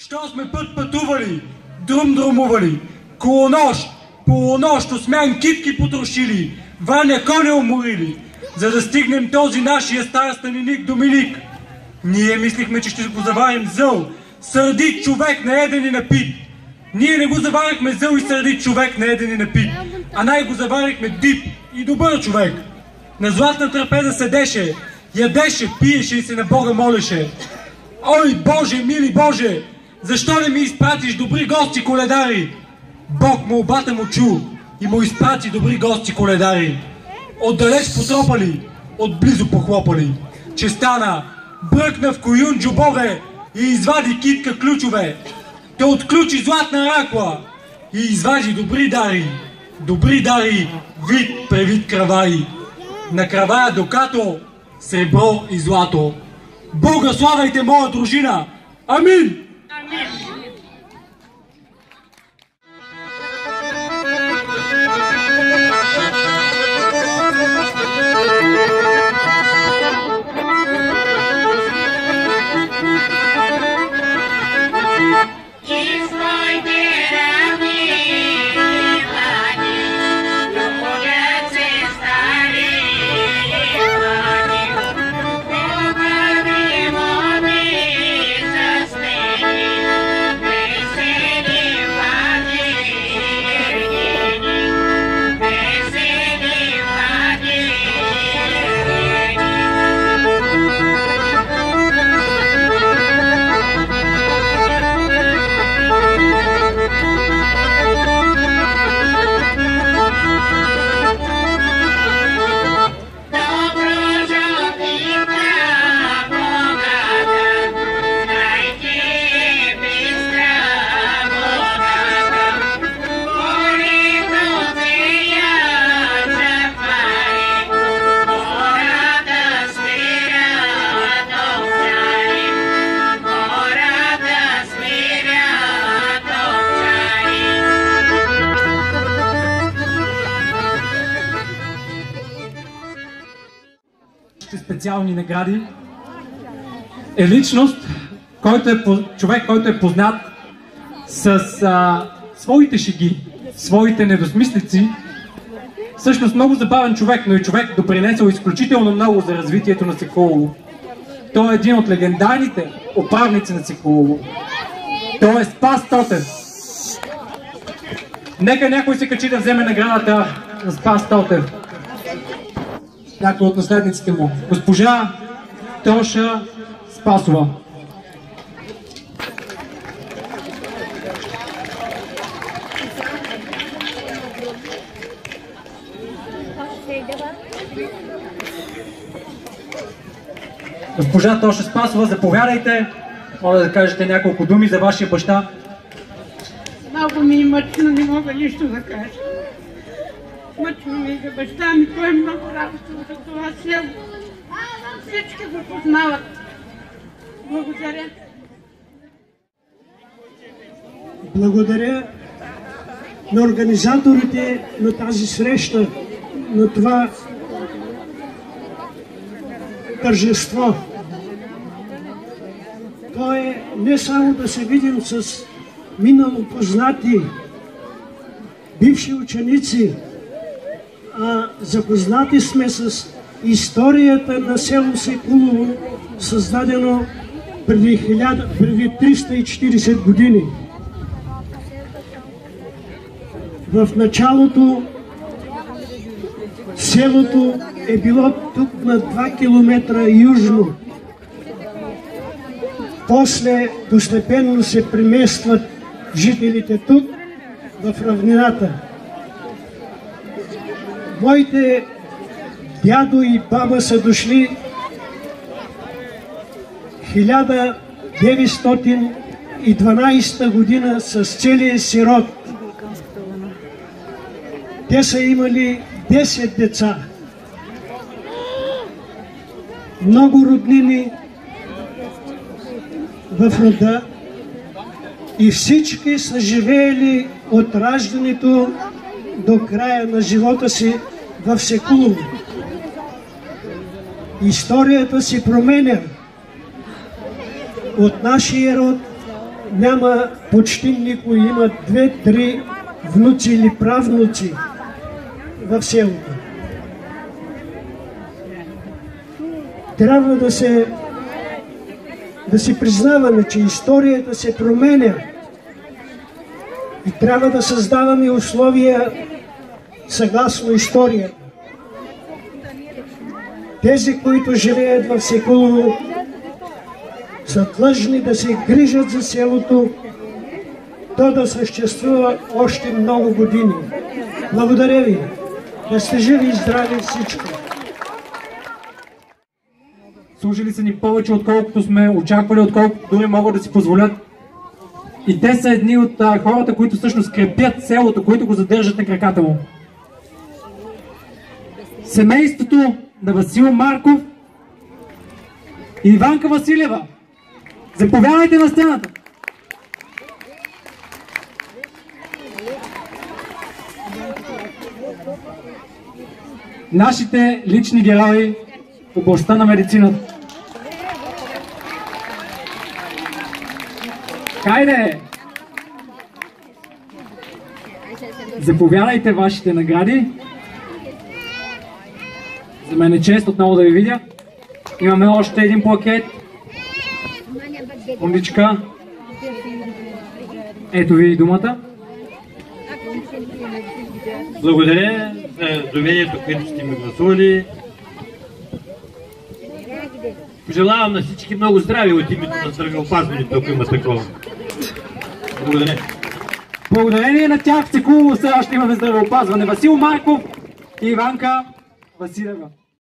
Що сме път пътували, друмували, колонощ, полунощ, осмян китки потрошили, Ваня коня уморили, за да стигнем този нашия стар станеник Доминик. Ние мислихме, че ще го заварим зъл, сърдит човек наеден и напит. Ние не го заварихме зъл и сърдит човек наеден и напит, а най-го заварихме дип и добър човек. На златна трапеза седеше, ядеше, пиеше и се на Бога молеше. Ой, Боже, мили Боже, защо не ми изпратиш добри гости коледари? Бог молбата му чу и му изпрати добри гости коледари. Отдалеч потропали, отблизо похлопали, че стана, бръкна в коюн джобове и извади китка ключове. Те отключи златна ракла и извади добри дари, вид превид краваи. На кравая докато сребро и злато. Бога славяйте моя дружина! Амин! Амин! Специални награди е личност, човек, който е познат с своите шеги, своите недосмислици. Всъщност много забавен човек, но и човек допринесъл изключително много за развитието на Соколово. Той е един от легендарните управници на Соколово. Той е Спас Тотев. Нека някой се качи да вземе наградата на Спас Тотев. Някой от наследниците му. Госпожа Тоша Спасова. Госпожа Тоша Спасова, заповядайте. Моля да кажете няколко думи за вашия баща. Много ми е мъчно, не мога нищо да кажа. Мъчно ми за баща ми, той е много работа за това село. Всички го познават. Благодаря. Благодаря на организаторите на тази среща, на това тържество. То е не само да се видим с минало познати бивши ученици, а запознати сме с историята на село Соколово, създадено преди 340 години. В началото селото е било тук на 2 км южно. После постепенно се преместват жителите тук в равнината. Моите дядо и баба са дошли 1912 година с целия си род. Те са имали 10 деца. Много роднини в рода и всички са живеели от раждането до края на живота си в Соколово. Историята се променя от нашия род няма почти никой, има 2-3 внуци или правнуци в селото. Трябва да си признаваме, че историята се променя и трябва да създаваме условия съгласно историята. Тези, които живеят в Секулово, са длъжни да се грижат за селото, то да съществува още много години. Благодаря ви. Да сте живи и здрави всички. Служили са ни повече, отколкото сме очаквали, отколкото дори могат да си позволят. И те са едни от хората, които всъщност крепят селото, които го задържат на краката му. Семейството на Васил Марков и Иванка Василева. Заповядайте на сцената! Нашите лични герои в областта на медицината. Хайде! Заповядайте вашите награди. За мен е чест отново да ви видя. Имаме още един плакет. Секундичка. Ето ви думата. Благодаря за доверието, което сте ми гласували. Пожелавам на всички много здраве от името на здравеопазването, ако има такова. Благодаря. Благодарение на тях в Секулово все още имаме здравеопазване. Васил Марков и Иванка Василева.